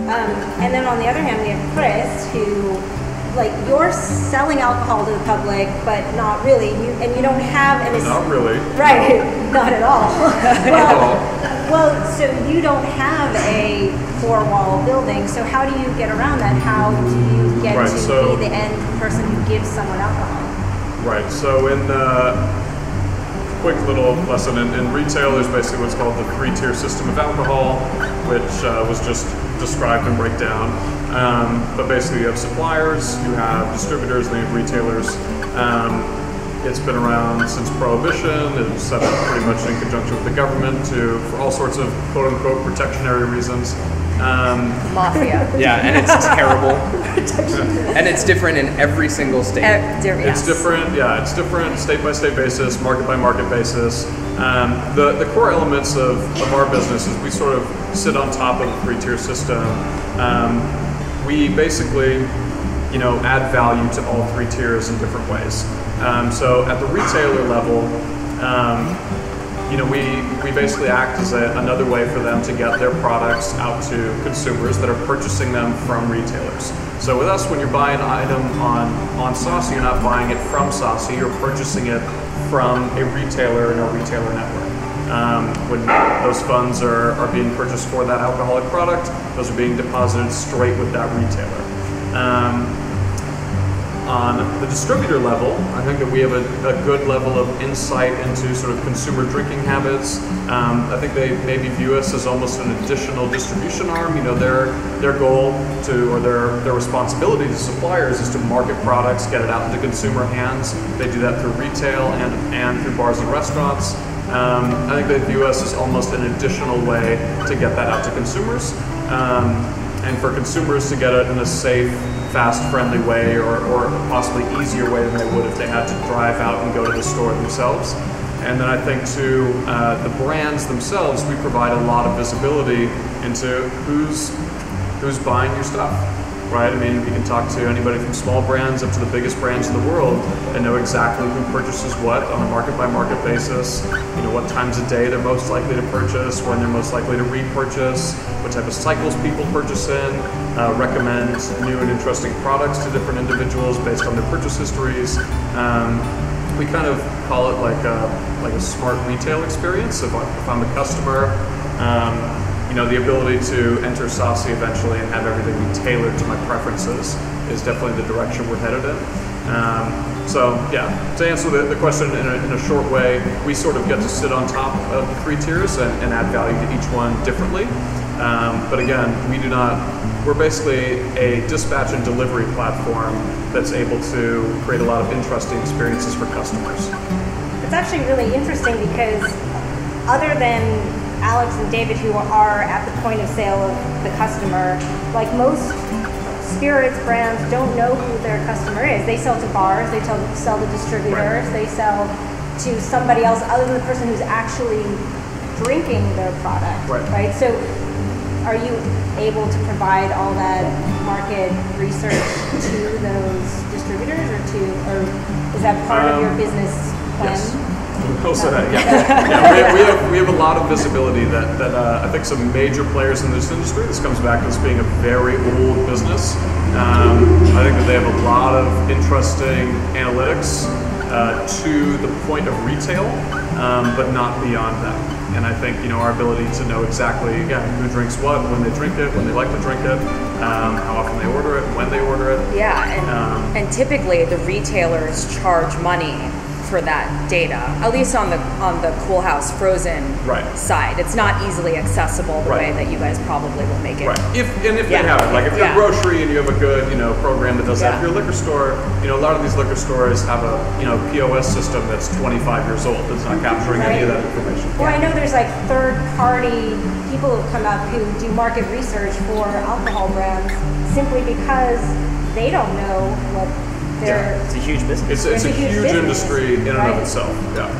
And then on the other hand, we have Chris, who, like, you're selling alcohol to the public, but not really. And you don't have an... Not really. Right, not at all. Well, so you don't have a four-wall building, so how do you get around that? How do you get to be the end person who gives someone alcohol? Right, so in quick little lesson, in retail there's basically what's called the three-tier system of alcohol, which was just described in breakdown. But basically you have suppliers, you have distributors, and you have retailers. It's been around since Prohibition. It was set up pretty much in conjunction with the government for all sorts of quote-unquote protectionary reasons. Mafia. Yeah, and it's terrible. And it's different in every single state. It's different, yeah, it's different state-by-state basis, market-by-market basis. The core elements of our business is we sort of sit on top of a three-tier system. We basically, add value to all three tiers in different ways. So at the retailer level, we basically act as another way for them to get their products out to consumers that are purchasing them from retailers. So with us, when you're buying an item on Saucey, you're not buying it from Saucey, you're purchasing it from a retailer in our retailer network. When those funds are being purchased for that alcoholic product, those are being deposited straight with that retailer. On the distributor level, I think that we have a good level of insight into sort of consumer drinking habits. I think they maybe view us as almost an additional distribution arm. Their goal or their responsibility to suppliers is to market products, get it out into consumer hands. They do that through retail and through bars and restaurants. I think they view us as almost an additional way to get that out to consumers. And for consumers to get it in a safe, fast, friendly way, or possibly easier way than they would if they had to drive out and go to the store themselves. And then I think to the brands themselves, we provide a lot of visibility into who's buying your stuff, right? I mean, you can talk to anybody from small brands up to the biggest brands in the world and know exactly who purchases what on a market-by-market basis, what times of day they're most likely to purchase, when they're most likely to repurchase, what type of cycles people purchase in, recommend new and interesting products to different individuals based on their purchase histories. We kind of call it like a smart retail experience. If I'm a customer, the ability to enter Saucey eventually and have everything be tailored to my preferences is definitely the direction we're headed in. So yeah, to answer the question in a short way, we sort of get to sit on top of the three tiers and add value to each one differently. But again, we're basically a dispatch and delivery platform that's able to create a lot of interesting experiences for customers. It's actually really interesting because other than Alex and David, who are at the point of sale of the customer, like most spirits brands don't know who their customer is. They sell to bars, they sell to distributors, they sell to somebody else other than the person who's actually drinking their product, right? So are you able to provide all that market research to those distributors or is that part of your business plan? Yes. Also that, yeah. We have a lot of visibility that I think some major players in this industry, this comes back to this being a very old business. I think that they have a lot of interesting analytics to the point of retail, but not beyond that. And I think our ability to know exactly, again, who drinks what, when they drink it, when they like to drink it, how often they order it, when they order it. Yeah, and typically the retailers charge money for that data, at least on the Coolhaus frozen side. It's not easily accessible the way that you guys probably will make it. Right. If they have it, like if you're a grocery and you have a good program that does that. If you're a liquor store, a lot of these liquor stores have a POS system that's 25 years old that's not capturing any of that information. Well, I know there's like third-party people who come up who do market research for alcohol brands simply because they don't know what. It's a huge business. It's a huge industry in and of itself. Yeah.